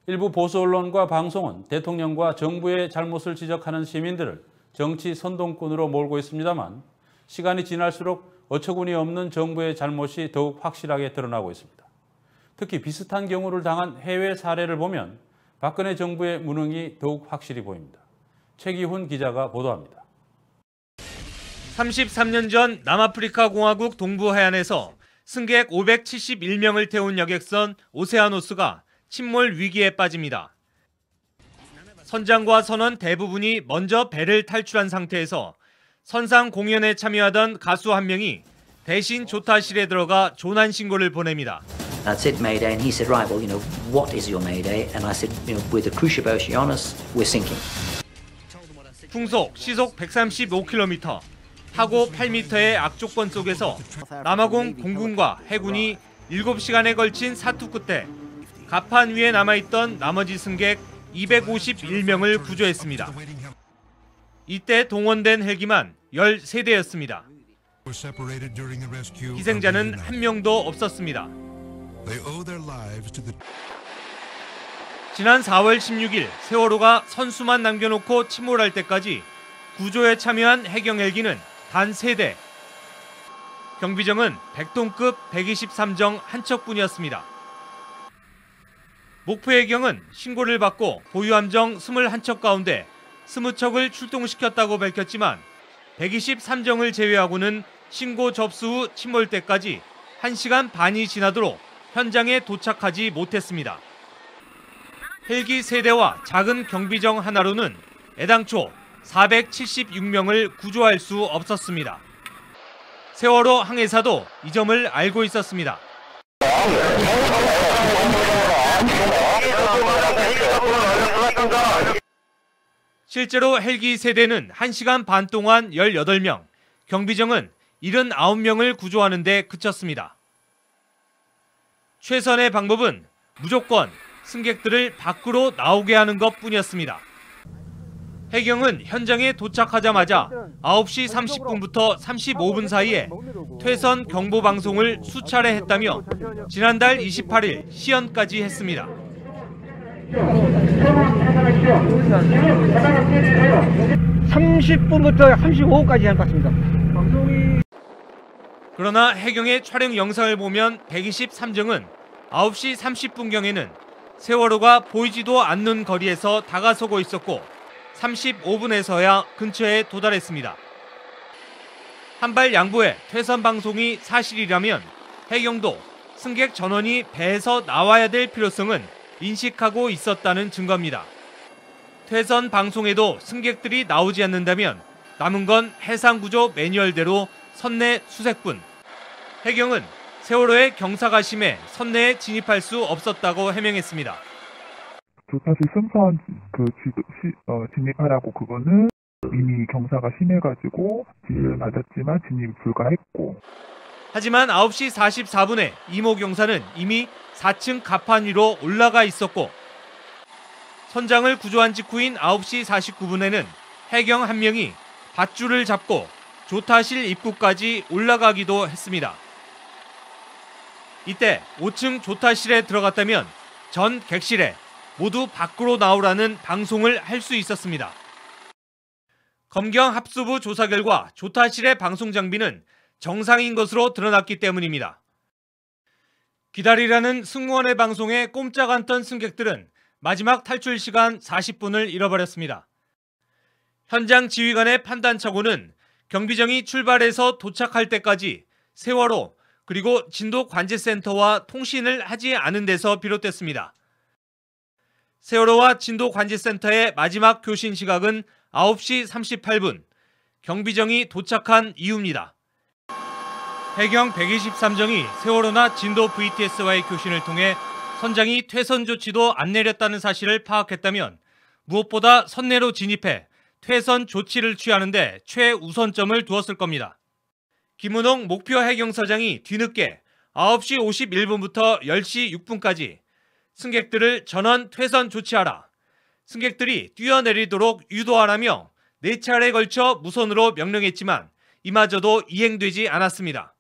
일부 보수 언론과 방송은 대통령과 정부의 잘못을 지적하는 시민들을 정치 선동꾼으로 몰고 있습니다만 시간이 지날수록 어처구니 없는 정부의 잘못이 더욱 확실하게 드러나고 있습니다. 특히 비슷한 경우를 당한 해외 사례를 보면 박근혜 정부의 무능이 더욱 확실히 보입니다. 최기훈 기자가 보도합니다. 33년 전 남아프리카 공화국 동부 해안에서 승객 571명을 태운 여객선 오세아노스가 침몰 위기에 빠집니다. 선장과 선원 대부분이 먼저 배를 탈출한 상태에서 선상 공연에 참여하던 가수 한 명이 대신 조타실에 들어가 조난 신고를 보냅니다. I said Mayday, and he said, right, well, what is your Mayday? And I said, with the cruise ship Oceanus, we're sinking. 풍속 시속 135km, 하고 8m의 악조건 속에서 남아공 공군과 해군이 7시간에 걸친 사투 끝에 갑판 위에 남아있던 나머지 승객 251명을 구조했습니다. 이때 동원된 헬기만 13대였습니다. 희생자는 한 명도 없었습니다. 지난 4월 16일 세월호가 선수만 남겨놓고 침몰할 때까지 구조에 참여한 해경 헬기는 단 3대. 경비정은 백동급 123정 한 척뿐이었습니다. 목포해경은 신고를 받고 보유함정 21척 가운데 20척을 출동시켰다고 밝혔지만 123정을 제외하고는 신고 접수 후 침몰 때까지 1시간 반이 지나도록 현장에 도착하지 못했습니다. 헬기 3대와 작은 경비정 하나로는 애당초 476명을 구조할 수 없었습니다. 세월호 항해사도 이 점을 알고 있었습니다. 실제로 헬기 세대는 1시간 반 동안 18명, 경비정은 79명을 구조하는 데 그쳤습니다. 최선의 방법은 무조건 승객들을 밖으로 나오게 하는 것뿐이었습니다. 해경은 현장에 도착하자마자 9시 30분부터 35분 사이에 퇴선 경보 방송을 수차례 했다며 지난달 28일 시연까지 했습니다. 30분부터 35분까지 한 것 같습니다. 그러나 해경의 촬영 영상을 보면 123정은 9시 30분경에는 세월호가 보이지도 않는 거리에서 다가서고 있었고 35분에서야 근처에 도달했습니다. 한발 양보해 퇴선 방송이 사실이라면 해경도 승객 전원이 배에서 나와야 될 필요성은 인식하고 있었다는 증거입니다. 퇴선 방송에도 승객들이 나오지 않는다면 남은 건 해상구조 매뉴얼대로 선내 수색뿐. 해경은 세월호의 경사가 심해 선내에 진입할 수 없었다고 해명했습니다. 조타실 승선 진입하라고 그거는 이미 경사가 심해가지고 지시를 받았지만 진입 불가했고. 하지만 9시 44분에 이모 경사는 이미 4층 갑판 위로 올라가 있었고 선장을 구조한 직후인 9시 49분에는 해경 한 명이 밧줄을 잡고 조타실 입구까지 올라가기도 했습니다. 이때 5층 조타실에 들어갔다면 전 객실에 모두 밖으로 나오라는 방송을 할 수 있었습니다. 검경 합수부 조사 결과 조타실의 방송 장비는 정상인 것으로 드러났기 때문입니다. 기다리라는 승무원의 방송에 꼼짝 않던 승객들은 마지막 탈출 시간 40분을 잃어버렸습니다. 현장 지휘관의 판단착오는 경비정이 출발해서 도착할 때까지 세월호 그리고 진도관제센터와 통신을 하지 않은 데서 비롯됐습니다. 세월호와 진도관제센터의 마지막 교신 시각은 9시 38분, 경비정이 도착한 이후입니다. 해경 123정이 세월호나 진도 VTS와의 교신을 통해 선장이 퇴선 조치도 안 내렸다는 사실을 파악했다면 무엇보다 선내로 진입해 퇴선 조치를 취하는데 최우선점을 두었을 겁니다. 김은홍 목표 해경사장이 뒤늦게 9시 51분부터 10시 6분까지 승객들을 전원 퇴선 조치하라, 승객들이 뛰어내리도록 유도하라며 4차례에 걸쳐 무선으로 명령했지만 이마저도 이행되지 않았습니다.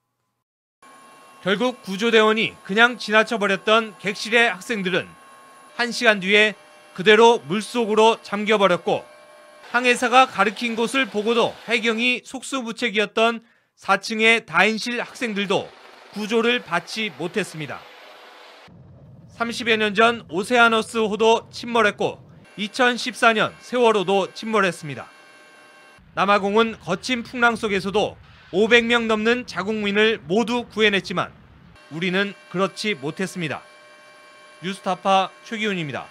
결국 구조대원이 그냥 지나쳐버렸던 객실의 학생들은 1시간 뒤에 그대로 물속으로 잠겨버렸고 항해사가 가리킨 곳을 보고도 해경이 속수무책이었던 4층의 다인실 학생들도 구조를 받지 못했습니다. 30여 년 전 오세아너스 호도 침몰했고 2014년 세월호도 침몰했습니다. 남아공은 거친 풍랑 속에서도 500명 넘는 자국민을 모두 구해냈지만 우리는 그렇지 못했습니다. 뉴스타파 최기훈입니다.